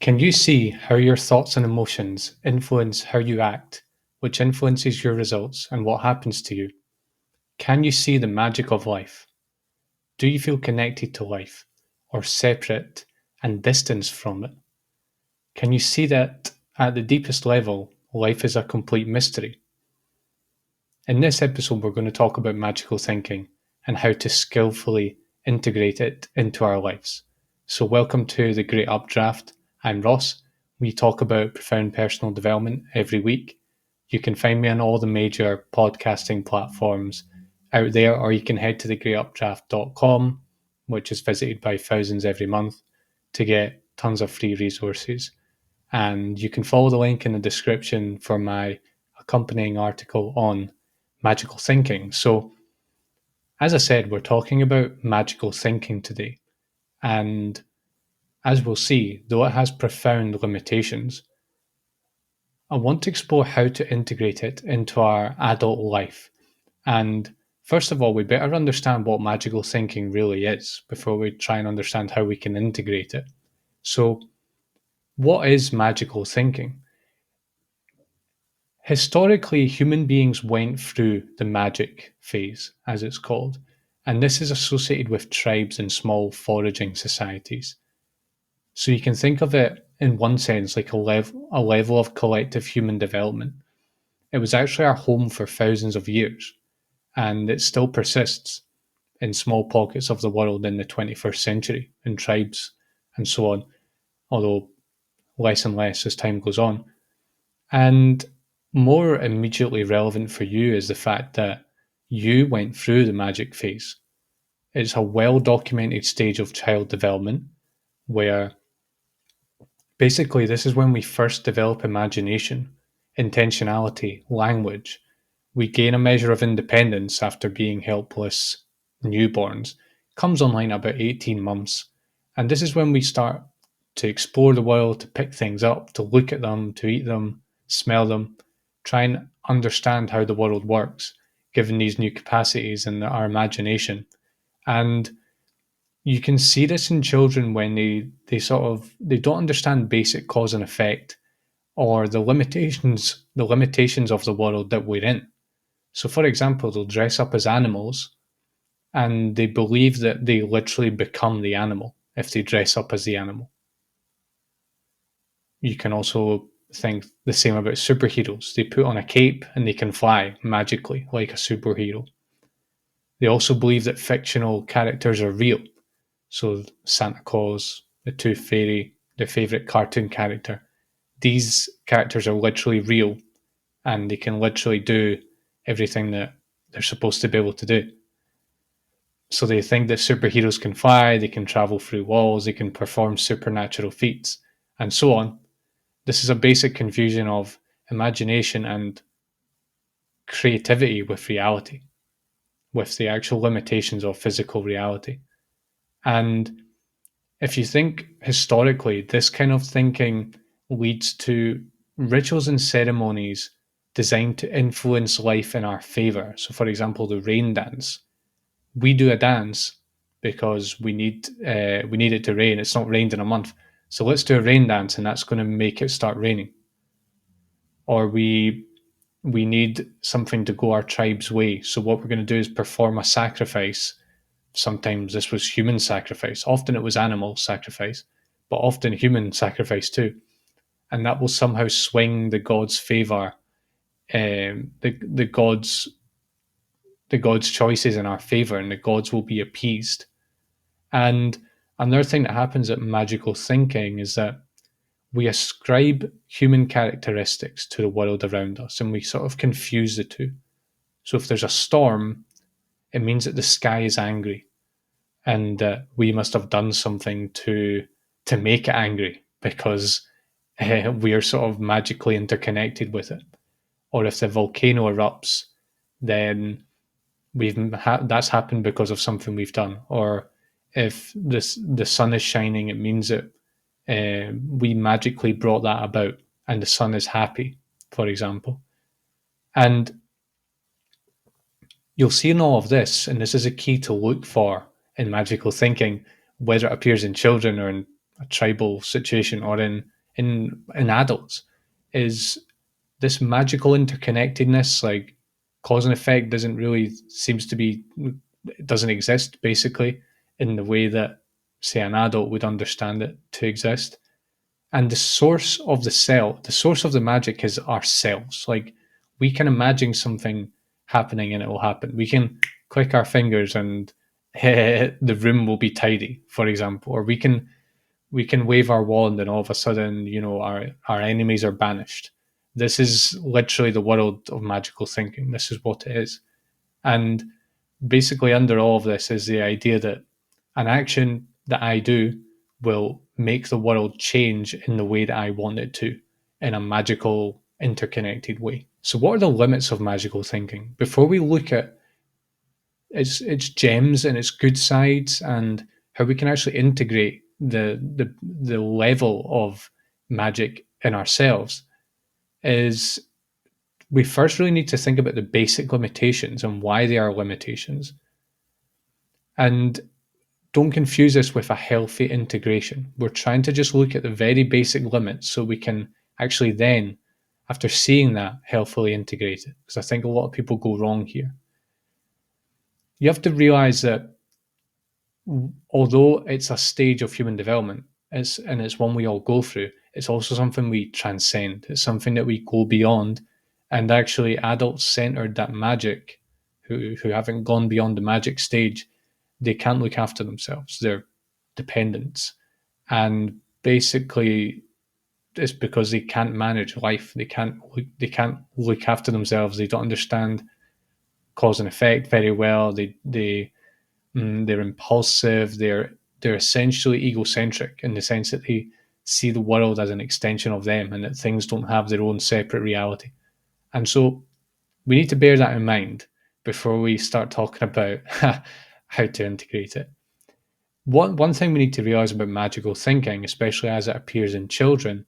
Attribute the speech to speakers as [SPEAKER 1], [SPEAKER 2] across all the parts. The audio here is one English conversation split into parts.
[SPEAKER 1] Can you see how your thoughts and emotions influence how you act, which influences your results and what happens to you? Can you see the magic of life? Do you feel connected to life or separate and distanced from it? Can you see that at the deepest level, life is a complete mystery? In this episode, we're going to talk about magical thinking and how to skillfully integrate it into our lives. So, welcome to the Great Updraft. I'm Ross. We talk about profound personal development every week. You can find me on all the major podcasting platforms out there, or you can head to thegreatupdraft.com, which is visited by thousands every month, to get tons of free resources. And you can follow the link in the description for my accompanying article on magical thinking. So, as I said, we're talking about magical thinking today. And as we'll see, though it has profound limitations, I want to explore how to integrate it into our adult life. And first of all, we better understand what magical thinking really is before we try and understand how we can integrate it. So, what is magical thinking? Historically, human beings went through the magic phase, as it's called, and this is associated with tribes and small foraging societies. So you can think of it in one sense like a level of collective human development. It was actually our home for thousands of years, and it still persists in small pockets of the world in the 21st century, in tribes and so on, although less and less as time goes on. And more immediately relevant for you is the fact that you went through the magic phase. It's a well documented stage of child development where basically this is when we first develop imagination, intentionality, language. We gain a measure of independence after being helpless newborns. Comes online about 18 months. And this is when we start to explore the world, to pick things up, to look at them, to eat them, smell them, try and understand how the world works, given these new capacities and our imagination. And you can see this in children when they don't understand basic cause and effect or the limitations of the world that we're in. So for example, they'll dress up as animals and they believe that they literally become the animal if they dress up as the animal. You can also think the same about superheroes. They put on a cape and they can fly magically like a superhero. They also believe that fictional characters are real. So Santa Claus, the Tooth Fairy, their favourite cartoon character. These characters are literally real and they can literally do everything that they're supposed to be able to do. So they think that superheroes can fly, they can travel through walls, they can perform supernatural feats, and so on. This is a basic confusion of imagination and creativity with reality, with the actual limitations of physical reality. And if you think historically, this kind of thinking leads to rituals and ceremonies designed to influence life in our favor. So, for example, the rain dance. We do a dance because we need it to rain. It's not rained in a month, so let's do a rain dance, and that's going to make it start raining. Or we need something to go our tribe's way. So what we're going to do is perform a sacrifice. Sometimes this was human sacrifice. Often it was animal sacrifice, but often human sacrifice too. And that will somehow swing the god's favor, the god's choices in our favor, and the gods will be appeased. And another thing that happens at magical thinking is that we ascribe human characteristics to the world around us and we sort of confuse the two. So if there's a storm, it means that the sky is angry and that we must have done something to make it angry because we are sort of magically interconnected with it. Or if the volcano erupts, then that's happened because of something we've done. Or if the sun is shining, it means that we magically brought that about and the sun is happy, for example. And you'll see in all of this, and this is a key to look for in magical thinking, whether it appears in children or in a tribal situation, or in adults, is this magical interconnectedness, like cause and effect doesn't really seems to be it doesn't exist basically in the way that say an adult would understand it to exist. And the source of the magic is ourselves. Like we can imagine something happening and it will happen. We can click our fingers and the room will be tidy, for example, or we can wave our wand and all of a sudden, our enemies are banished. This is literally the world of magical thinking. This is what it is. And basically, under all of this is the idea that an action that I do will make the world change in the way that I want it to, in a magical, interconnected way. So, what are the limits of magical thinking? Before we look at its gems and its good sides and how we can actually integrate the level of magic in ourselves, is we first really need to think about the basic limitations and why they are limitations. And don't confuse this with a healthy integration. We're trying to just look at the very basic limits so we can actually then, after seeing that, healthily integrate it. Because I think a lot of people go wrong here. You have to realize that although it's a stage of human development, it's one we all go through, it's also something we transcend. It's something that we go beyond. And actually, adults centered that magic, who haven't gone beyond the magic stage, they can't look after themselves. They're dependents. And basically, it's because they can't manage life. They can't look after themselves. They don't understand cause and effect very well. They're impulsive. They're essentially egocentric in the sense that they see the world as an extension of them, and that things don't have their own separate reality. And so we need to bear that in mind before we start talking about how to integrate it. One thing we need to realize about magical thinking, especially as it appears in children,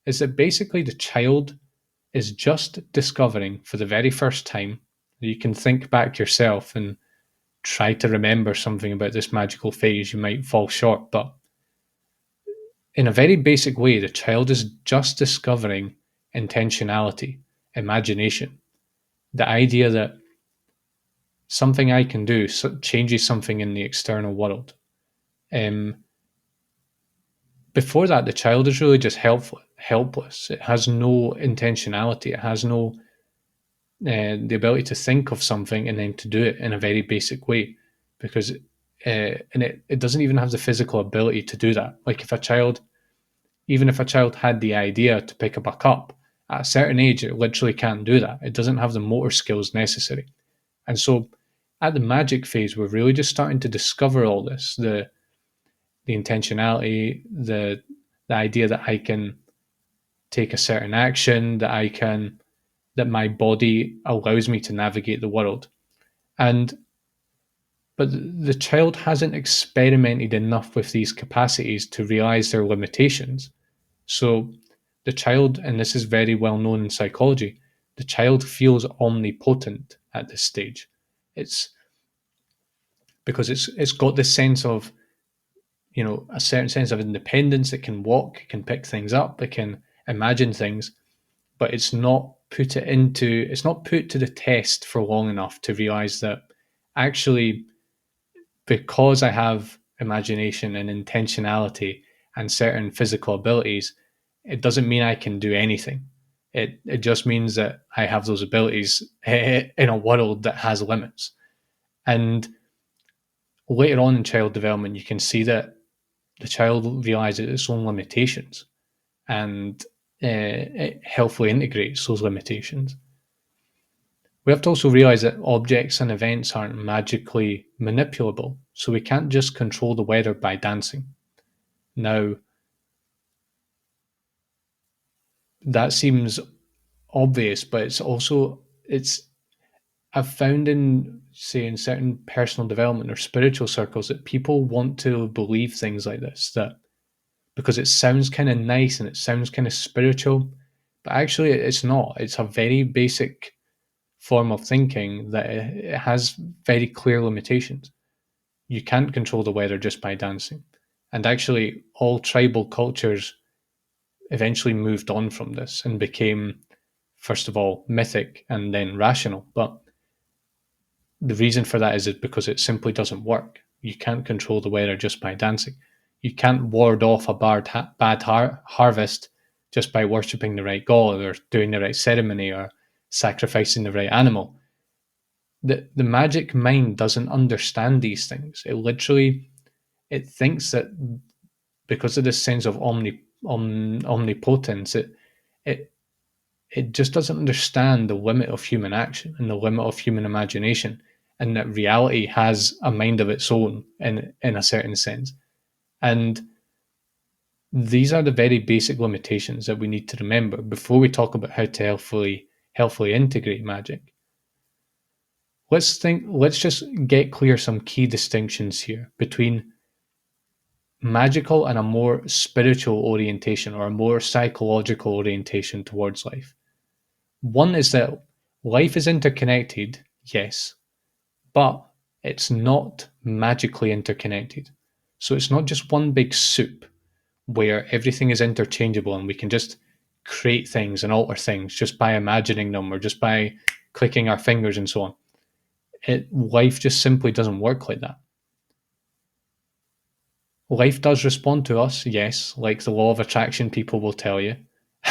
[SPEAKER 1] is that basically the child is just discovering for the very first time. You can think back yourself and try to remember something about this magical phase. You might fall short, but in a very basic way, the child is just discovering intentionality, imagination, the idea that something I can do changes something in the external world. Um, Before that, the child is really just helpless. It has no intentionality. It has no the ability to think of something and then to do it in a very basic way, because and it doesn't even have the physical ability to do that. Like even if a child had the idea to pick up a cup, at a certain age, it literally can't do that. It doesn't have the motor skills necessary. And so at the magic phase, we're really just starting to discover all this, the intentionality, the idea that I can take a certain action, that my body allows me to navigate the world. And but the child hasn't experimented enough with these capacities to realize their limitations. So the child, and this is very well known in psychology, the child feels omnipotent at this stage. It's because it's got this sense of, a certain sense of independence. It can walk, it can pick things up, it can imagine things, but it's not put to the test for long enough to realize that actually, because I have imagination and intentionality and certain physical abilities, it doesn't mean I can do anything. It just means that I have those abilities in a world that has limits. And later on in child development, you can see that the child realizes its own limitations, and it healthily integrates those limitations. We have to also realize that objects and events aren't magically manipulable, so we can't just control the weather by dancing. Now, that seems obvious, but it's I've found in certain personal development or spiritual circles that people want to believe things like this, that because it sounds kind of nice and it sounds kind of spiritual, but actually it's not. It's a very basic form of thinking that it has very clear limitations. You can't control the weather just by dancing. And actually, all tribal cultures eventually moved on from this and became, first of all, mythic and then rational. But the reason for that is because it simply doesn't work. You can't control the weather just by dancing. You can't ward off a bad harvest just by worshipping the right god or doing the right ceremony or sacrificing the right animal. The magic mind doesn't understand these things. It thinks that because of this sense of omnipotence, it it just doesn't understand the limit of human action and the limit of human imagination, and that reality has a mind of its own in a certain sense. And these are the very basic limitations that we need to remember before we talk about how to healthily integrate magic. Let's just get clear some key distinctions here between magical and a more spiritual orientation or a more psychological orientation towards life. One is that life is interconnected, yes, but it's not magically interconnected. So it's not just one big soup where everything is interchangeable and we can just create things and alter things just by imagining them or just by clicking our fingers and so on. Life just simply doesn't work like that. Life does respond to us, yes, like the law of attraction people will tell you,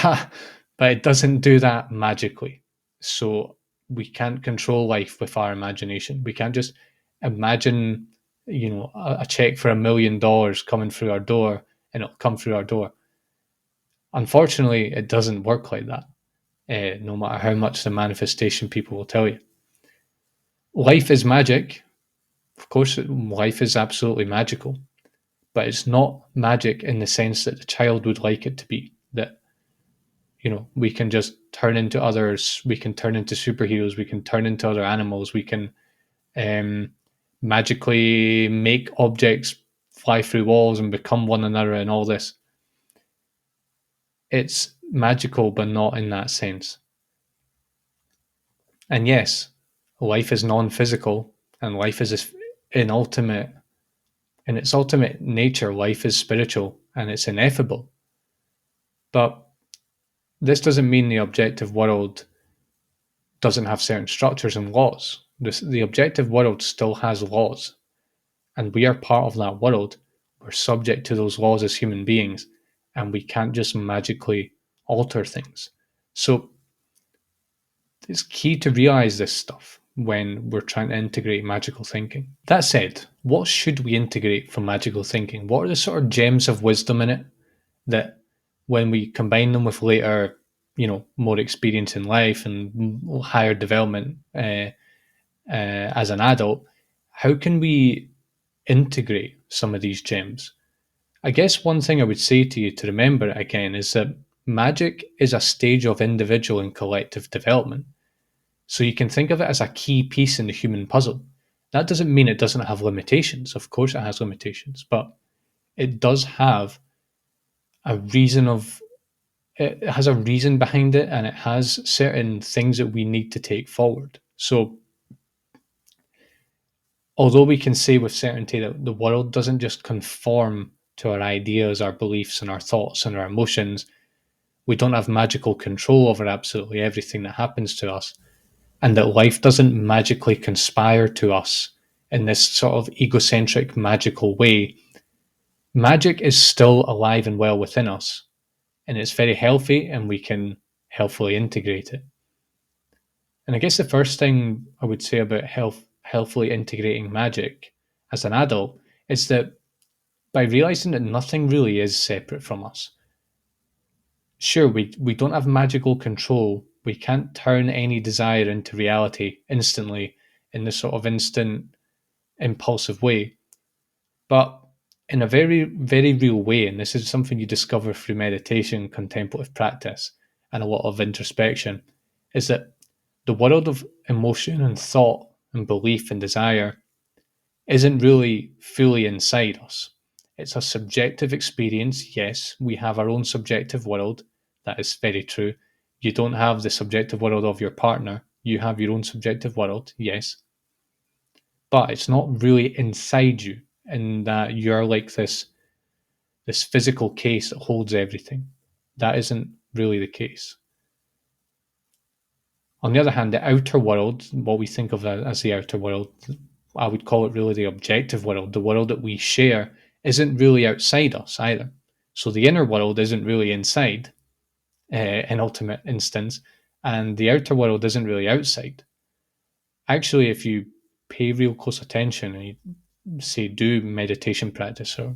[SPEAKER 1] but it doesn't do that magically. So we can't control life with our imagination. We can't just imagine, a check for $1 million coming through our door and it'll come through our door. Unfortunately, it doesn't work like that, no matter how much the manifestation people will tell you. Life is magic. Of course, life is absolutely magical, but it's not magic in the sense that the child would like it to be. That, we can just turn into others, we can turn into superheroes, we can turn into other animals, we can um, magically make objects fly through walls and become one another and all this. It's magical, but not in that sense. And yes, life is non-physical, and life is in ultimate in its ultimate nature. Life is spiritual and it's ineffable. But this doesn't mean the objective world doesn't have certain structures and laws. The objective world still has laws, and we are part of that world. We're subject to those laws as human beings, and we can't just magically alter things. So it's key to realize this stuff when we're trying to integrate magical thinking. That said, what should we integrate from magical thinking? What are the sort of gems of wisdom in it that, when we combine them with later, more experience in life and higher development as an adult, how can we integrate some of these gems? I guess one thing I would say to you to remember again is that magic is a stage of individual and collective development. So you can think of it as a key piece in the human puzzle. That doesn't mean it doesn't have limitations. Of course, it has limitations, but it does have a reason of it has a reason behind it, and it has certain things that we need to take forward. So although we can say with certainty that the world doesn't just conform to our ideas, our beliefs, and our thoughts and our emotions, we don't have magical control over absolutely everything that happens to us, and that life doesn't magically conspire to us in this sort of egocentric, magical way. Magic is still alive and well within us, and it's very healthy, and we can healthily integrate it. And I guess the first thing I would say about healthily integrating magic as an adult is that by realizing that nothing really is separate from us. Sure, we don't have magical control. We can't turn any desire into reality instantly in this sort of instant, impulsive way. But in a very, very real way, and this is something you discover through meditation, contemplative practice, and a lot of introspection, is that the world of emotion and thought and belief and desire isn't really fully inside us. It's a subjective experience. Yes, we have our own subjective world. That is very true. You don't have the subjective world of your partner. You have your own subjective world. Yes. But it's not really inside you, in that you're like this. this physical case that holds everything. That isn't really the case. On the other hand, the outer world, what we think of as the outer world, I would call it really the objective world, the world that we share, isn't really outside us either. So the inner world isn't really inside, in ultimate instance, and the outer world isn't really outside. Actually, if you pay real close attention and you say do meditation practice or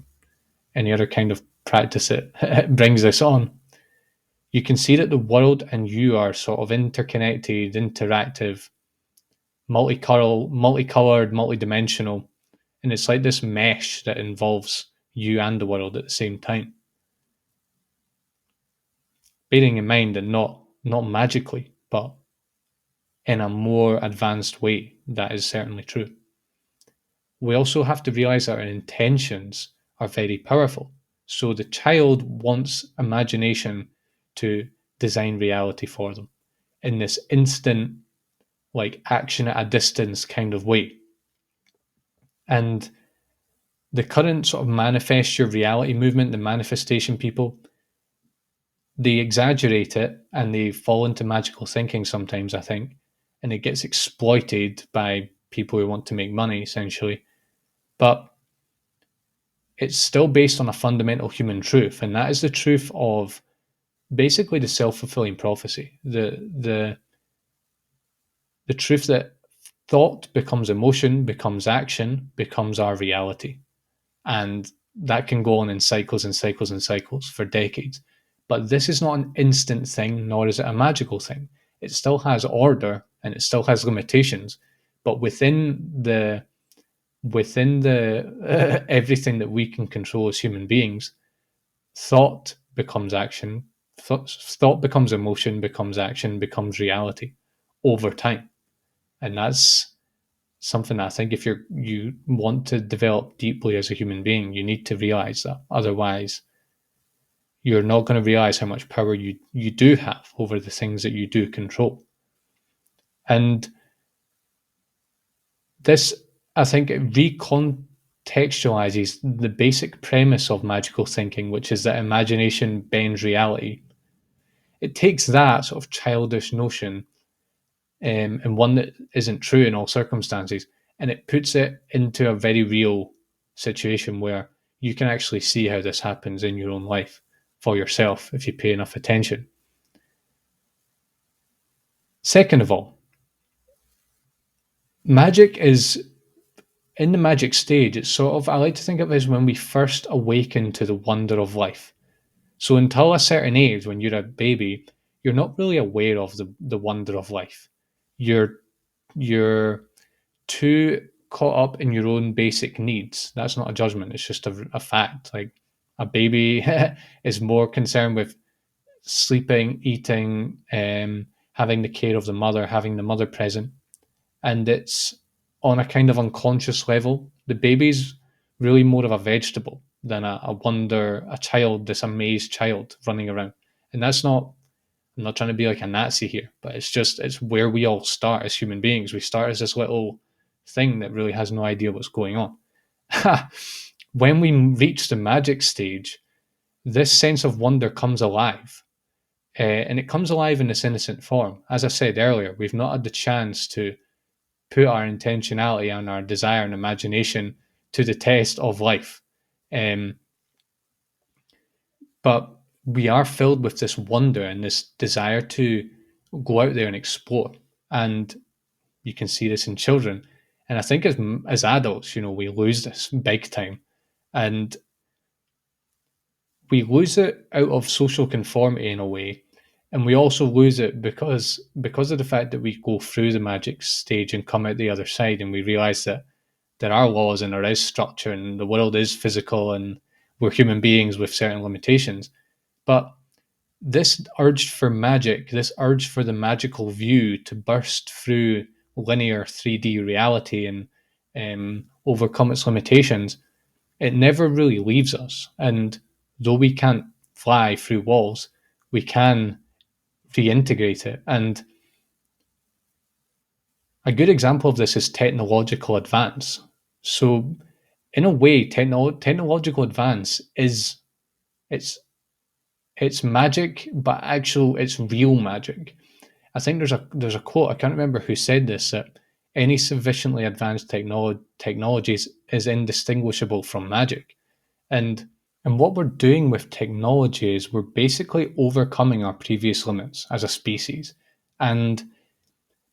[SPEAKER 1] any other kind of practice that brings this on, you can see that the world and you are sort of interconnected, interactive, multicolored, multidimensional, and it's like this mesh that involves you and the world at the same time. Bearing in mind that not magically, but in a more advanced way, that is certainly true. We also have to realize that our intentions are very powerful. So the child wants imagination to design reality for them in this instant, like action at a distance kind of way. And the current sort of manifest your reality movement, the manifestation people, they exaggerate it and they fall into magical thinking sometimes, I think, and it gets exploited by people who want to make money essentially. But it's still based on a fundamental human truth, and that is the truth of basically the self-fulfilling prophecy, the truth that thought becomes emotion, becomes action, becomes our reality. And that can go on in cycles and cycles and cycles for decades. But this is not an instant thing, nor is it a magical thing. It still has order and it still has limitations, but within the everything that we can control as human beings, thought becomes action, thought becomes emotion, becomes action, becomes reality over time. And that's something that I think if you want to develop deeply as a human being, you need to realize that. Otherwise, you're not going to realize how much power you do have over the things that you do control. And this, I think, it recontextualizes the basic premise of magical thinking, which is that imagination bends reality. It takes that sort of childish notion, and one that isn't true in all circumstances, and it puts it into a very real situation where you can actually see how this happens in your own life for yourself if you pay enough attention. Second of all, magic is in the magic stage. It's sort of, I like to think of it as when we first awaken to the wonder of life. So until a certain age, when you're a baby, you're not really aware of the wonder of life. You're too caught up in your own basic needs. That's not a judgment, it's just a fact. Like a baby is more concerned with sleeping, eating, having the care of the mother, having the mother present. And it's on a kind of unconscious level. The baby's really more of a vegetable than a child, this amazed child running around. And that's not, I'm not trying to be like a Nazi here, but it's where we all start as human beings. We start as this little thing that really has no idea what's going on. When we reach the magic stage, this sense of wonder comes alive. And it comes alive in this innocent form. As I said earlier, we've not had the chance to put our intentionality and our desire and imagination to the test of life. Um, but we are filled with this wonder and this desire to go out there and explore. And you can see this in children. And I think as adults, we lose this big time. And we lose it out of social conformity in a way. And we also lose it because of the fact that we go through the magic stage and come out the other side and we realize that there are laws and there is structure and the world is physical and we're human beings with certain limitations. But this urge for magic, this urge for the magical view to burst through linear 3D reality and overcome its limitations, it never really leaves us. And though we can't fly through walls, we can reintegrate it. And a good example of this is technological advance. So, in a way, technological advance is It's it's magic, but actual it's real magic. I think there's a quote, I can't remember who said this, that any sufficiently advanced technologies is indistinguishable from magic. And what we're doing with technology is we're basically overcoming our previous limits as a species. And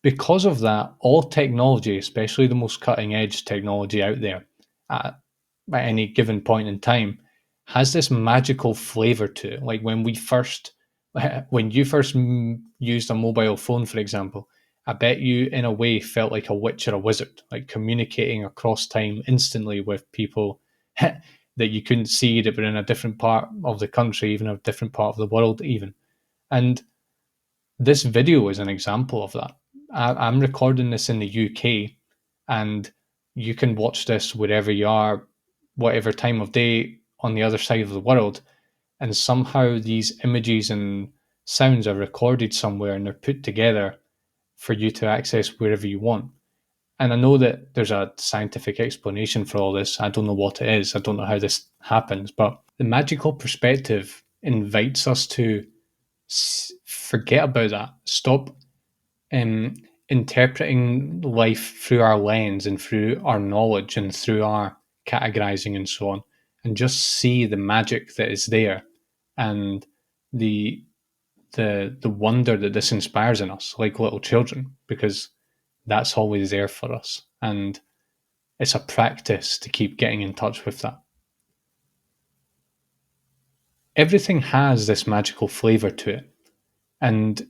[SPEAKER 1] because of that, all technology, especially the most cutting edge technology out there at, at any given point in time, has this magical flavor to it. Like when you first used a mobile phone, for example, I bet you in a way felt like a witch or a wizard, like communicating across time instantly with people that you couldn't see, that were in a different part of the country, even a different part of the world, even. And this video is an example of that. I'm recording this in the UK, and you can watch this wherever you are, whatever time of day on the other side of the world. And somehow these images and sounds are recorded somewhere and they're put together for you to access wherever you want. And I know that there's a scientific explanation for all this. I don't know what it is. I don't know how this happens, but the magical perspective invites us to forget about that. Stop um, interpreting life through our lens and through our knowledge and through our categorizing and so on, and just see the magic that is there and the the wonder that this inspires in us, like little children, because that's always there for us, and it's a practice to keep getting in touch with that. Everything has this magical flavor to it, and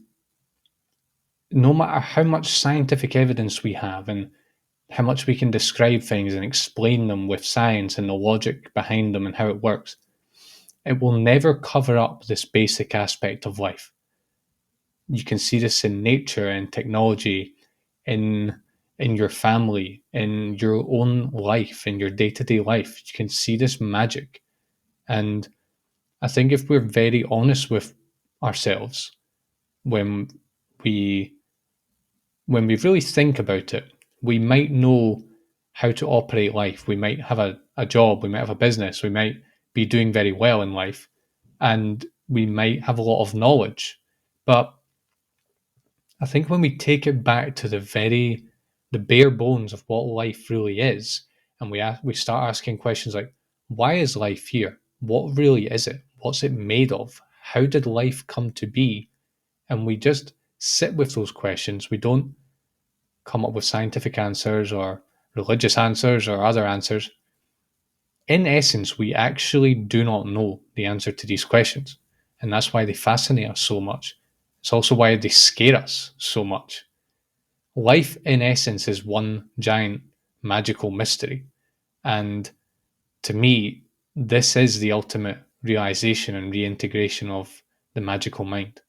[SPEAKER 1] no matter how much scientific evidence we have and how much we can describe things and explain them with science and the logic behind them and how it works, it will never cover up this basic aspect of life. You can see this in nature and technology, in your family, in your own life, in your day-to-day life. You can see this magic. And I think if we're very honest with ourselves when we really think about it, we might know how to operate life. We might have a job, we might have a business, we might be doing very well in life, and we might have a lot of knowledge. But I think when we take it back to the bare bones of what life really is, and we start asking questions like, why is life here? What really is it? What's it made of? How did life come to be? And we just sit with those questions. We don't come up with scientific answers or religious answers or other answers. In essence, we actually do not know the answer to these questions. And that's why they fascinate us so much. It's also why they scare us so much. Life, in essence, is one giant magical mystery. And to me, this is the ultimate realization and reintegration of the magical mind.